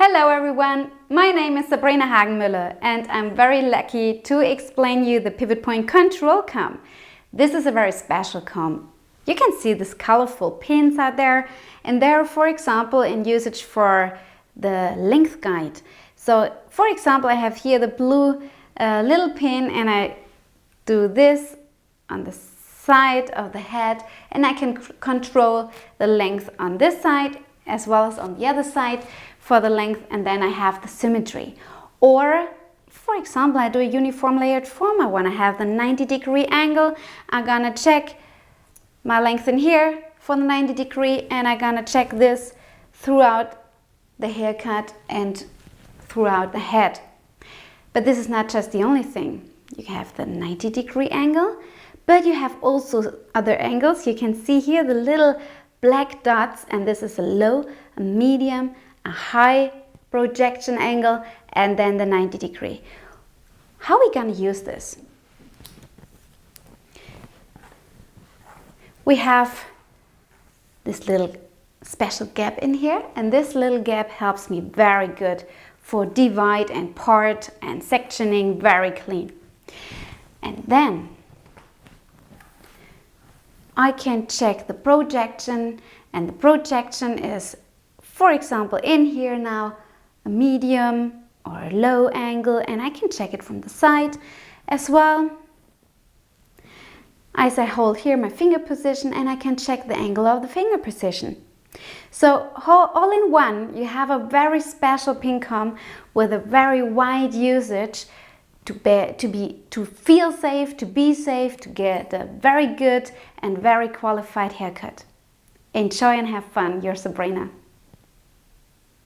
Hello everyone, my name is Sabrina Hagenmüller and I'm very lucky to explain you the Pivot Point Control Comb. This is a very special comb. You can see these colorful pins out there, and they're, for example, in usage for the length guide. So for example, I have here the blue little pin, and I do this on the side of the head, and I can control the length on this side as well as on the other side for the length, and then I have the symmetry. Or for example, I do a uniform layered form. I want to have the 90-degree angle. I'm gonna check my length in here for the 90-degree, and I'm gonna check this throughout the haircut and throughout the head. But this is not just the only thing. You have the 90-degree angle, but you have also other angles. You can see here the little black dots, and this is a low, a medium, a high projection angle, and then the 90-degree. How are we going to use this? We have this little special gap in here, and this little gap helps me very good for divide and part and sectioning very clean. And then I can check the projection, and the projection is, for example, in here now, a medium or a low angle, and I can check it from the side as well. As I hold here my finger position, and I can check the angle of the finger position. So all in one, you have a very special pin comb with a very wide usage to feel safe, to be safe, to get a very good and very qualified haircut. Enjoy and have fun. Your Sabrina.